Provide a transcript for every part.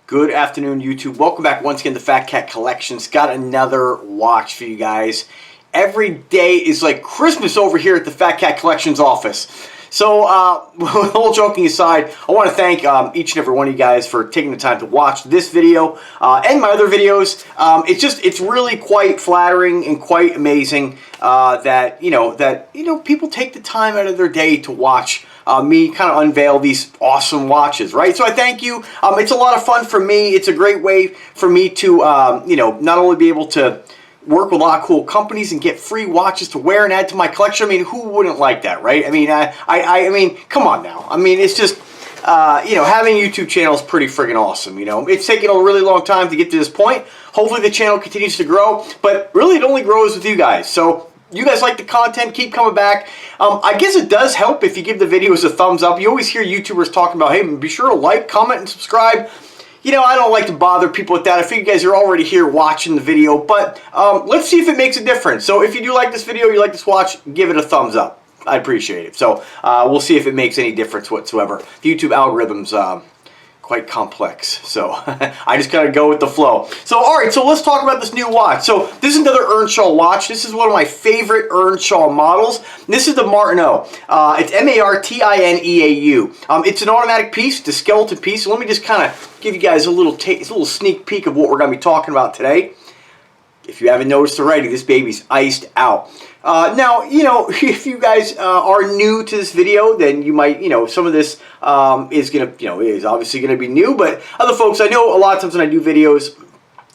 Good afternoon, YouTube. Welcome back once again to Fat Cat Collections. Got another watch for you guys. Every day is like Christmas over here at the Fat Cat Collections office. So, all joking aside, I want to thank each and every one of you guys for taking the time to watch this video and my other videos. It's really quite flattering and quite amazing that people take the time out of their day to watch me kind of unveil these awesome watches, right? So I thank you. It's a lot of fun for me. It's a great way for me to, not only be able to work with a lot of cool companies and get free watches to wear and add to my collection. I mean, who wouldn't like that, right? I mean, I mean, come on now. I mean, it's just, having a YouTube channel is pretty friggin' awesome. It's taken a really long time to get to this point. Hopefully the channel continues to grow, but really it only grows with you guys. So you guys like the content, keep coming back. I guess it does help if you give the videos a thumbs up. You always hear YouTubers talking about, hey, be sure to like, comment, and subscribe. I don't like to bother people with that. I figure you guys are already here watching the video, but let's see if it makes a difference. So if you do like this video, you like this watch, give it a thumbs up. I appreciate it. So we'll see if it makes any difference whatsoever. The YouTube algorithm's quite complex, so I just gotta go with the flow. So alright, so let's talk about this new watch. So this is another Earnshaw watch. This is one of my favorite Earnshaw models. This is the Martineau. It's Martineau. It's an automatic piece, it's a skeleton piece. So let me just kind of give you guys a little sneak peek of what we're gonna be talking about today. If you haven't noticed already, this baby's iced out. Now, if you guys are new to this video, then you might, some of this is obviously gonna be new, but other folks, I know a lot of times when I do videos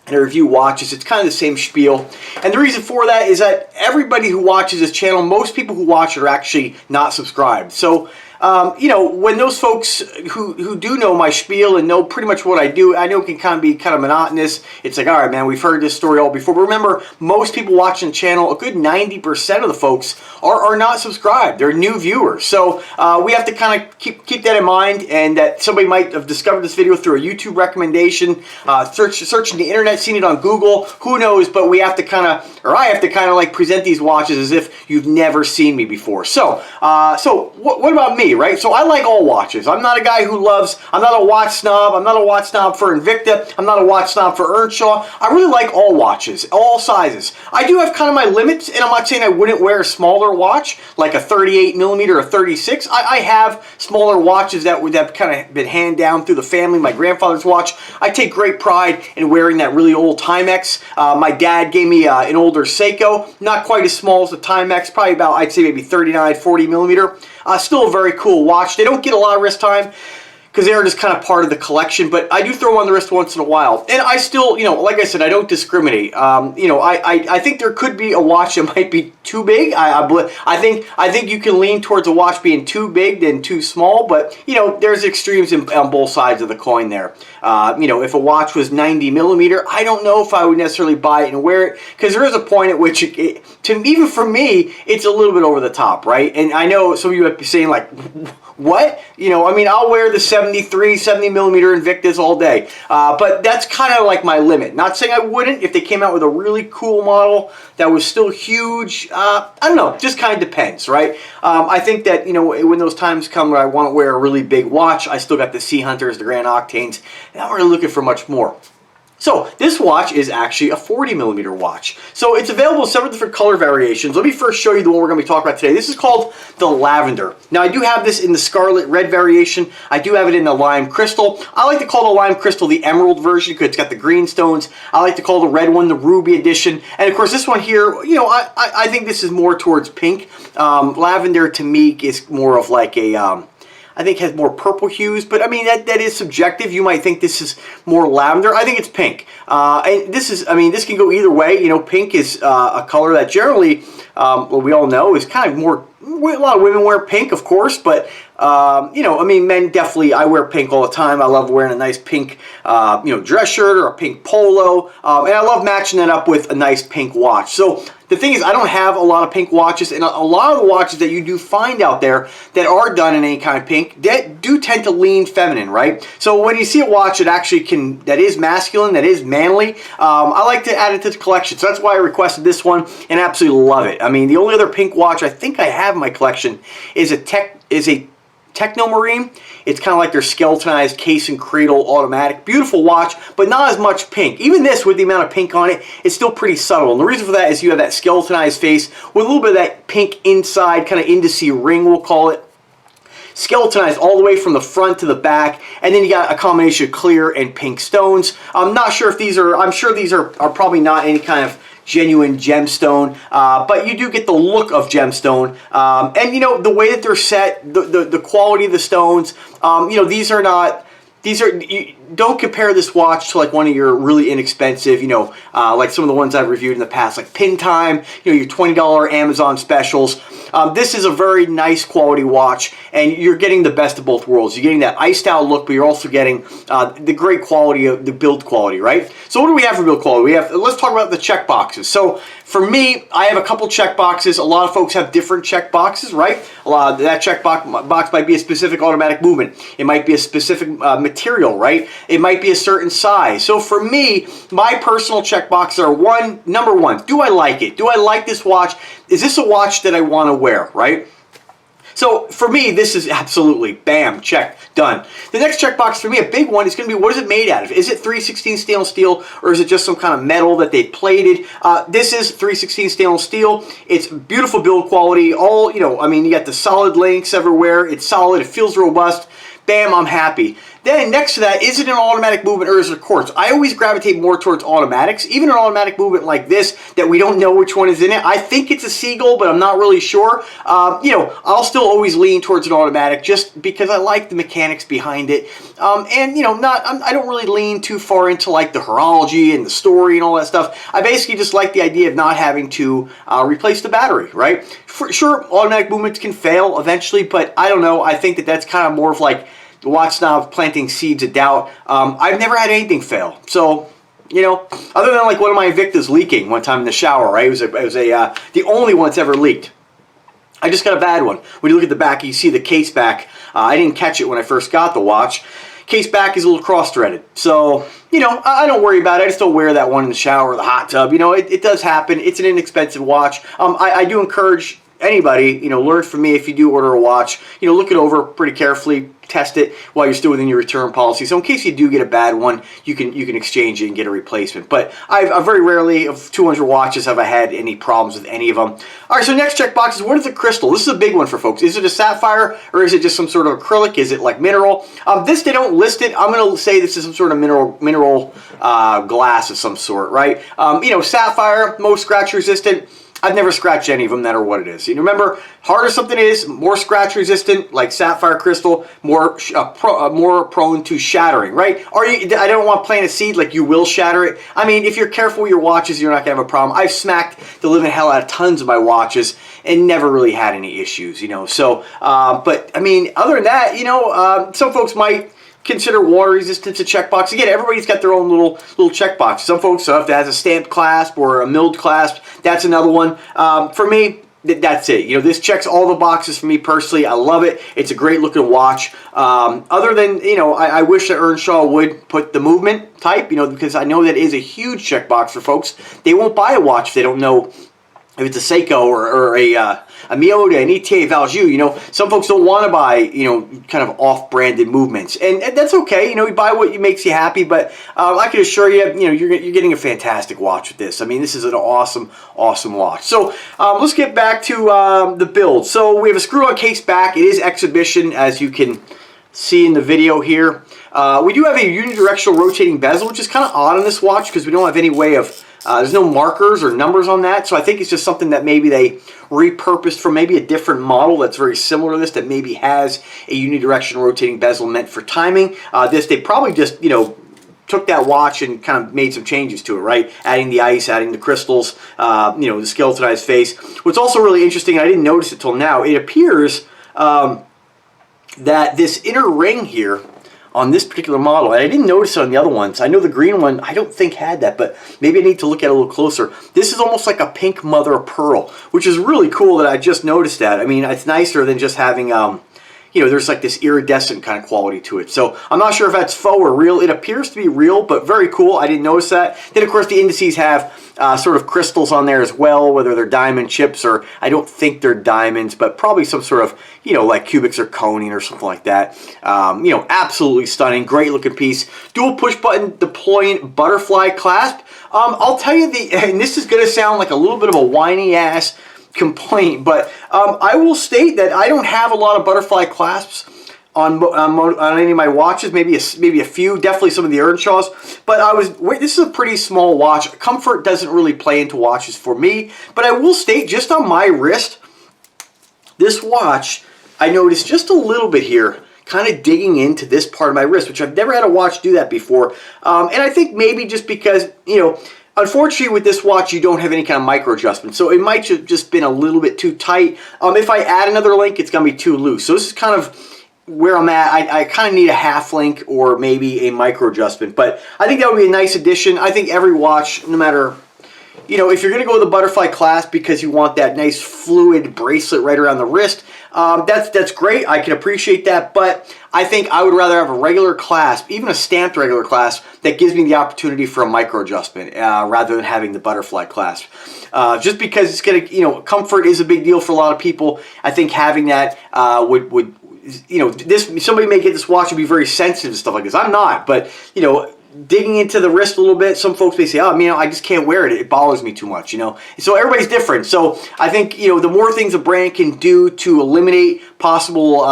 and I review watches, it's kind of the same spiel. And the reason for that is that everybody who watches this channel, most people who watch it are actually not subscribed. So, when those folks who do know my spiel and know pretty much what I do, I know it can kind of be kind of monotonous. It's like, all right, man, we've heard this story all before. But remember, most people watching the channel, a good 90% of the folks are not subscribed. They're new viewers. So we have to kind of keep that in mind, and that somebody might have discovered this video through a YouTube recommendation, searching the internet, seen it on Google, who knows, but we have to kind of, or I have to kind of like present these watches as if you've never seen me before. So, what about me? Right? So I like all watches. I'm not a guy who I'm not a watch snob. I'm not a watch snob for Invicta. I'm not a watch snob for Earnshaw. I really like all watches, all sizes. I do have kind of my limits, and I'm not saying I wouldn't wear a smaller watch, like a 38mm or a 36. I have smaller watches that have kind of been handed down through the family. My grandfather's watch. I take great pride in wearing that really old Timex. My dad gave me an older Seiko, not quite as small as the Timex, probably about, I'd say maybe 39, 40mm. Still a very cool watch. They don't get a lot of wrist time because they are just kind of part of the collection, but I do throw them on the wrist once in a while. And I still, like I said, I don't discriminate. I think there could be a watch that might be too big. I think you can lean towards a watch being too big than too small, but there's extremes on both sides of the coin there. If a watch was 90mm, I don't know if I would necessarily buy it and wear it, because there is a point at which even for me, it's a little bit over the top, right? And I know some of you might be saying like, what? I'll wear the 70mm Invictas all day. But that's kind of like my limit. Not saying I wouldn't if they came out with a really cool model that was still huge. I don't know. Just kind of depends, right? I think that, when those times come where I want to wear a really big watch, I still got the Sea Hunters, the Grand Octanes, and I'm really looking for much more. So this watch is actually a 40mm watch. So it's available in several different color variations. Let me first show you the one we're going to be talking about today. This is called the Lavender. Now I do have this in the Scarlet Red variation. I do have it in the Lime Crystal. I like to call the Lime Crystal the Emerald version because it's got the green stones. I like to call the red one the Ruby edition. And of course this one here, I think this is more towards pink. Lavender to me is more of like a... I think has more purple hues, but I mean, that is subjective. You might think this is more lavender. I think it's pink. And this is, this can go either way. Pink is a color that generally, well, we all know is kind of more, a lot of women wear pink, of course, but men definitely, I wear pink all the time. I love wearing a nice pink, dress shirt or a pink polo, and I love matching that up with a nice pink watch. So the thing is, I don't have a lot of pink watches, and a lot of the watches that you do find out there that are done in any kind of pink, that do tend to lean feminine, right? So when you see a watch that actually that is masculine, that is manly, I like to add it to the collection. So that's why I requested this one, and absolutely love it. The only other pink watch I think I have in my collection is a Technomarine. It's kind of like their skeletonized case and cradle automatic. Beautiful watch, but not as much pink. Even this, with the amount of pink on it, it's still pretty subtle. And the reason for that is you have that skeletonized face with a little bit of that pink inside, kind of indice ring, we'll call it. Skeletonized all the way from the front to the back, and then you got a combination of clear and pink stones. I'm not sure if these are, I'm sure these are probably not any kind of genuine gemstone, but you do get the look of gemstone, and you know, the way that they're set, the quality of the stones, you know, these are not, you don't compare this watch to like one of your really inexpensive, you know, like some of the ones I've reviewed in the past, like Pin Time, you know, your $20 Amazon specials. This is a very nice quality watch, and you're getting the best of both worlds. You're getting that iced out look, but you're also getting the great quality of the build quality, right? So what do we have for build quality? We have, let's talk about the check boxes. So for me, I have a couple check boxes. A lot of folks have different check boxes, right? A lot of that check box might be a specific automatic movement. It might be a specific material, right? It might be a certain size. So for me, my personal check boxes are number one, do I like it? Do I like this watch? Is this a watch that I want to wear, right? So for me, this is absolutely, bam, check, done. The next checkbox for me, a big one, is going to be, what is it made out of? Is it 316 stainless steel, or is it just some kind of metal that they plated? This is 316 stainless steel. It's beautiful build quality. All, you know, I mean, you got the solid links everywhere. It's solid. It feels robust. Bam, I'm happy. Then next to that, is it an automatic movement or is it a quartz? I always gravitate more towards automatics. Even an automatic movement like this, that we don't know which one is in it. I think it's a Seagull, but I'm not really sure. You know, I'll still always lean towards an automatic just because I like the mechanics behind it. And, you know, I don't really lean too far into like the horology and the story and all that stuff. I basically just like the idea of not having to replace the battery, right? For sure, automatic movements can fail eventually, but I don't know. I think that that's kind of more of like the watch snob planting seeds of doubt. I've never had anything fail. So, you know, other than like one of my Invictas leaking one time in the shower, right? It was the only one that's ever leaked. I just got a bad one. When you look at the back, you see the case back. I didn't catch it when I first got the watch. Case back is a little cross-threaded. So, you know, I don't worry about it. I just don't wear that one in the shower or the hot tub. You know, it does happen. It's an inexpensive watch. I do encourage anybody, you know, learn from me if you do order a watch. You know, look it over pretty carefully. Test it while you're still within your return policy. So in case you do get a bad one, you can exchange it and get a replacement. But I very rarely, of 200 watches, have I had any problems with any of them. All right, so next checkbox is, what is the crystal? This is a big one for folks. Is it a sapphire, or is it just some sort of acrylic? Is it like mineral? This, they don't list it. I'm going to say this is some sort of mineral glass of some sort, right? You know, sapphire, most scratch resistant. I've never scratched any of them, no matter what it is. You remember, harder something is, more scratch resistant, like sapphire crystal, more prone to shattering, right? Or I don't want to plant a seed like you will shatter it. I mean, if you're careful with your watches, you're not going to have a problem. I've smacked the living hell out of tons of my watches and never really had any issues, you know. So, but I mean, other than that, you know, some folks might consider water resistance a checkbox. Again, everybody's got their own little checkbox. Some folks, if that has a stamped clasp or a milled clasp, that's another one. For me, that's it. You know, this checks all the boxes for me personally. I love it. It's a great looking watch. Other than, you know, I wish that Earnshaw would put the movement type, you know, because I know that is a huge checkbox for folks. They won't buy a watch if they don't know if it's a Seiko or a Miyota, an ETA Valjoux. You know, some folks don't want to buy, you know, kind of off-branded movements, and that's okay. You know, you buy what makes you happy. But I can assure you, you know, you're getting a fantastic watch with this. I mean, this is an awesome watch. So let's get back to the build. So we have a screw-on case back. It is exhibition, as you can see in the video here. We do have a unidirectional rotating bezel, which is kind of odd on this watch because we don't have any way of. There's no markers or numbers on that, so I think it's just something that maybe they repurposed from maybe a different model that's very similar to this, that maybe has a unidirectional rotating bezel meant for timing. They probably just, you know, took that watch and kind of made some changes to it, right? Adding the ice, adding the crystals, you know, the skeletonized face. What's also really interesting, I didn't notice it till now, it appears that this inner ring here on this particular model, and I didn't notice it on the other ones. I know the green one, I don't think had that, but maybe I need to look at it a little closer. This is almost like a pink mother of pearl, which is really cool that I just noticed that. I mean, it's nicer than just having, you you know, there's like this iridescent kind of quality to it. So I'm not sure if that's faux or real. It appears to be real, but very cool. I didn't notice that. Then of course the indices have sort of crystals on there as well, whether they're diamond chips or I don't think they're diamonds, but probably some sort of, you know, like cubic zirconium or something like that. You know, absolutely stunning, great looking piece. Dual push button deploying butterfly clasp. I'll tell you and this is going to sound like a little bit of a whiny ass complaint, but I will state that I don't have a lot of butterfly clasps on any of my watches, maybe a few, definitely some of the Earnshaws, but this is a pretty small watch. Comfort doesn't really play into watches for me, but I will state just on my wrist, this watch, I noticed just a little bit here, kind of digging into this part of my wrist, which I've never had a watch do that before, and I think maybe just because, you know, unfortunately with this watch you don't have any kind of micro adjustment, so it might have just been a little bit too tight. If I add another link, it's going to be too loose, so this is kind of where I'm at. I kind of need a half link or maybe a micro adjustment, but I think that would be a nice addition. I think every watch, no matter, you know, if you're going to go with the butterfly clasp because you want that nice fluid bracelet right around the wrist, that's great. I can appreciate that, but I think I would rather have a regular clasp, even a stamped regular clasp, that gives me the opportunity for a micro adjustment rather than having the butterfly clasp. Just because it's going to, you know, comfort is a big deal for a lot of people. I think having that would you know, somebody may get this watch and be very sensitive to stuff like this. I'm not, but, you know, digging into the wrist a little bit, some folks may say, oh, you know, I just can't wear it. It bothers me too much, you know. So everybody's different. So I think, you know, the more things a brand can do to eliminate possible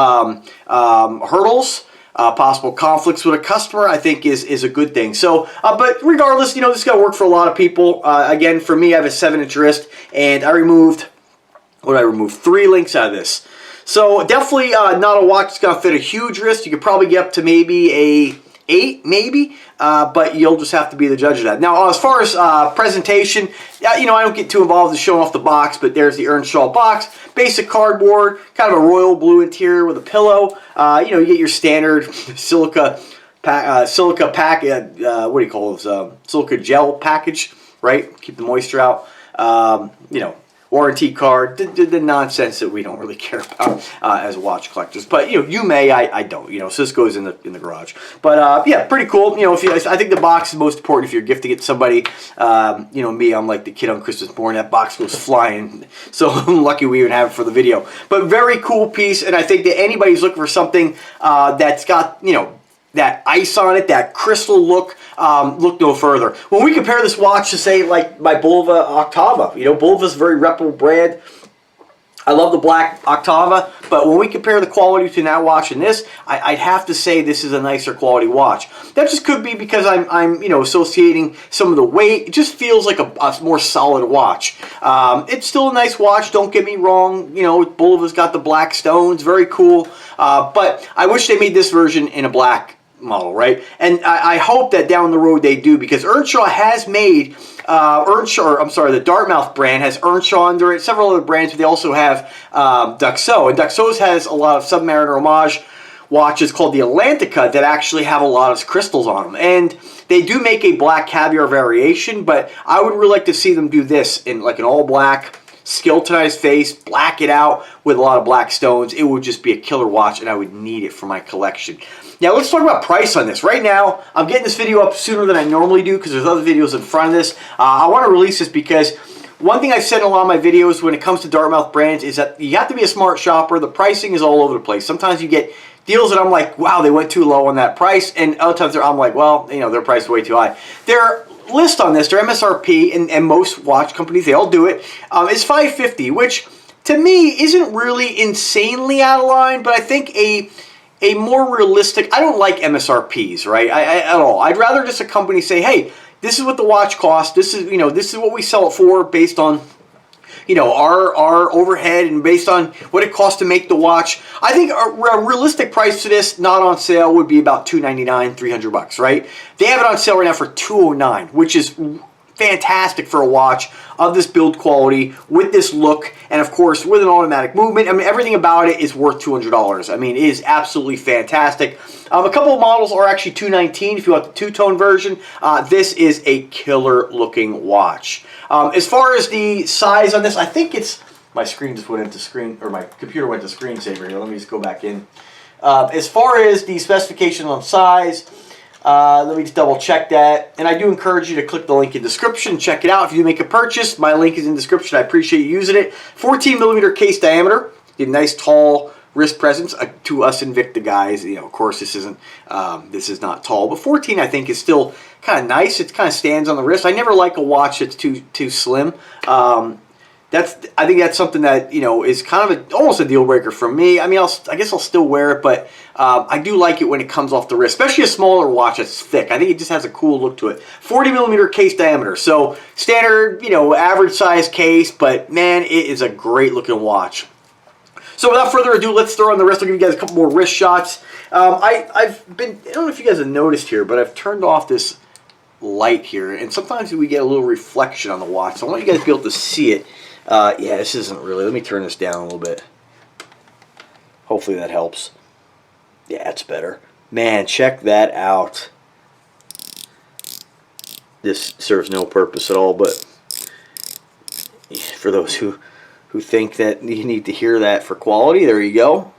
hurdles, possible conflicts with a customer, I think is a good thing. So, but regardless, you know, this is going to work for a lot of people. Again, for me, I have a 7-inch wrist, and I removed 3 links out of this. So definitely not a watch that's going to fit a huge wrist. You could probably get up to maybe a 8, maybe, but you'll just have to be the judge of that. Now, as far as presentation, you know, I don't get too involved in showing off the box, but there's the Earnshaw box, basic cardboard, kind of a royal blue interior with a pillow. You know, you get your standard silica pack, what do you call this? Silica gel package, right? Keep the moisture out. You know, warranty card, the nonsense that we don't really care about as watch collectors. But, you know, you may, I don't, you know, so this goes in the garage. But, yeah, pretty cool. You know, I think the box is most important if you're gifting it to somebody. You know, me, I'm like the kid on Christmas morning. That box goes flying. So I'm lucky we even have it for the video. But very cool piece, and I think that anybody who's looking for something that's got, you know, that ice on it, that crystal look, look no further. When we compare this watch to, say, like my Bulova Octava, you know, Bulova is a very reputable brand. I love the black Octava, but when we compare the quality between that watch and this, I'd have to say this is a nicer quality watch. That just could be because I'm you know, associating some of the weight. It just feels like a more solid watch. It's still a nice watch, don't get me wrong. You know, Bulova's got the black stones, very cool. But I wish they made this version in a black model, right? And I hope that down the road they do, because Earnshaw has made the Dartmouth brand has Earnshaw under it, several other brands, but they also have Duxo, and Duxo's has a lot of Submariner homage watches called the Atlantica that actually have a lot of crystals on them, and they do make a black caviar variation, but I would really like to see them do this in like an all black, skeletonized face, black it out with a lot of black stones. It would just be a killer watch, and I would need it for my collection. Now let's talk about price on this. Right now, I'm getting this video up sooner than I normally do because there's other videos in front of this. I want to release this because one thing I've said in a lot of my videos when it comes to Dartmouth brands is that you have to be a smart shopper. The pricing is all over the place. Sometimes you get deals that I'm like, wow, they went too low on that price, and other times I'm like, well, you know, their price is way too high. Their list on this, their MSRP, and most watch companies, they all do it, is $550, which to me isn't really insanely out of line, but I think a more realistic, I don't like MSRPs, right, at all. I'd rather just a company say, hey, this is what the watch costs, this is, you know, this is what we sell it for based on, you know, our overhead and based on what it costs to make the watch. I think a realistic price for this, not on sale, would be about $299, $300, right? They have it on sale right now for $209, which is fantastic for a watch of this build quality with this look, and of course with an automatic movement. I mean, everything about it is worth $200. I mean, it is absolutely fantastic. A couple of models are actually $219 if you want the two-tone version. This is a killer looking watch. As far as the size on this, I think it's, my screen just went into screen, or my computer went to screensaver here. Let me just go back in. As far as the specification on size, let me just double check that. And I do encourage you to click the link in the description. Check it out. If you make a purchase, my link is in the description. I appreciate you using it. 14mm case diameter. Get a nice tall wrist presence. To us Invicta guys, you know, of course this isn't, this is not tall, but 14 I think is still kind of nice. It kind of stands on the wrist. I never like a watch that's too slim. I think that's something that, you know, is kind of almost a deal breaker for me. I mean, I guess I'll still wear it, but I do like it when it comes off the wrist, especially a smaller watch that's thick. I think it just has a cool look to it. 40mm case diameter, so standard, you know, average size case, but man, it is a great looking watch. So without further ado, let's throw on the wrist. I'll give you guys a couple more wrist shots. I don't know if you guys have noticed here, but I've turned off this light here, and sometimes we get a little reflection on the watch, so I want you guys to be able to see it. Yeah, this isn't really. Let me turn this down a little bit. Hopefully that helps. Yeah, it's better. Man, check that out. This serves no purpose at all, but for those who think that you need to hear that for quality, there you go.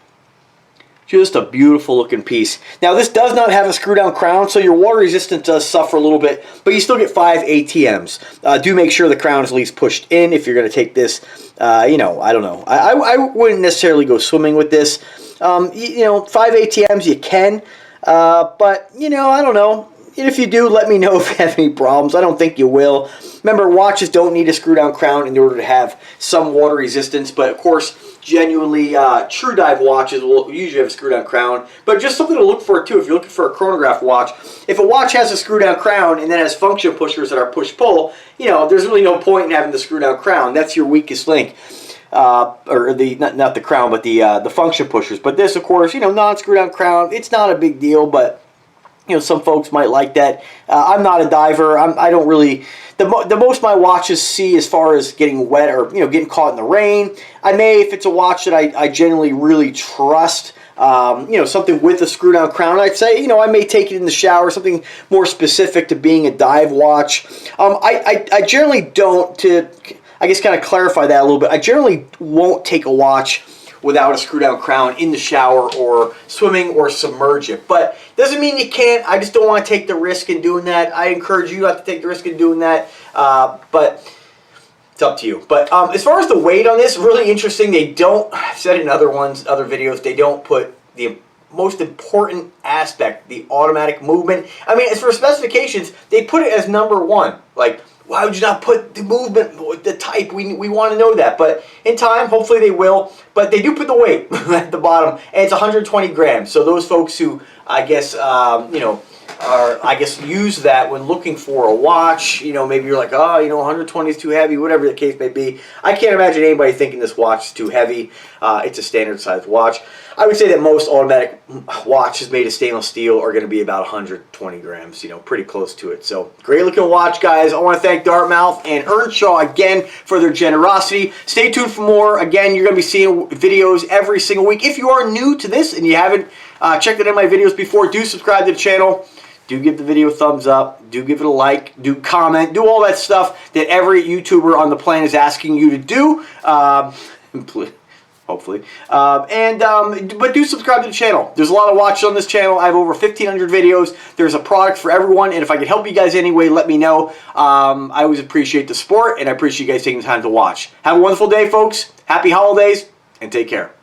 Just a beautiful looking piece. Now this does not have a screw down crown, so your water resistance does suffer a little bit, but you still get 5 ATMs. Do make sure the crown is at least pushed in if you're going to take this. You know, I don't know. I wouldn't necessarily go swimming with this. You know, 5 ATMs you can, but you know, I don't know. And if you do, let me know if you have any problems. I don't think you will. Remember, watches don't need a screw down crown in order to have some water resistance, but of course, genuinely true dive watches will usually have a screw down crown, but just something to look for too if you're looking for a chronograph watch. If a watch has a screw down crown and then has function pushers that are push-pull, you know, there's really no point in having the screw down crown. That's your weakest link. Or the not the crown, but the function pushers. But this, of course, you know, non-screw down crown, it's not a big deal, but you know, some folks might like that. I'm not a diver. I don't really. The most my watches see as far as getting wet or, you know, getting caught in the rain. I may, if it's a watch that I generally really trust, you know, something with a screw down crown, I'd say, you know, I may take it in the shower, something more specific to being a dive watch. I generally don't, to I guess kind of clarify that a little bit, I generally won't take a watch without a screw down crown in the shower or swimming or submerge it. But doesn't mean you can't. I just don't want to take the risk in doing that. I encourage you not to take the risk in doing that. But it's up to you. But as far as the weight on this, really interesting. They don't, I've said in other videos, they don't put the most important aspect, the automatic movement. I mean, as for specifications, they put it as number one. Like, why would you not put the movement, the type? We want to know that. But in time, hopefully they will. But they do put the weight at the bottom, and it's 120 grams. So those folks who, I guess, you know, use that when looking for a watch, you know, maybe you're like, oh, you know, 120 is too heavy, whatever the case may be. I can't imagine anybody thinking this watch is too heavy. It's a standard size watch. I would say that most automatic watches made of stainless steel are going to be about 120 grams, you know, pretty close to it. So, great looking watch, guys. I want to thank Dartmouth and Earnshaw again for their generosity. Stay tuned for more. Again, you're going to be seeing videos every single week. If you are new to this and you haven't checked out any of my videos before, do subscribe to the channel. Do give the video a thumbs up. Do give it a like. Do comment. Do all that stuff that every YouTuber on the planet is asking you to do. Hopefully. But do subscribe to the channel. There's a lot of watches on this channel. I have over 1,500 videos. There's a product for everyone, and if I could help you guys anyway, let me know. I always appreciate the support, and I appreciate you guys taking the time to watch. Have a wonderful day, folks. Happy holidays, and take care.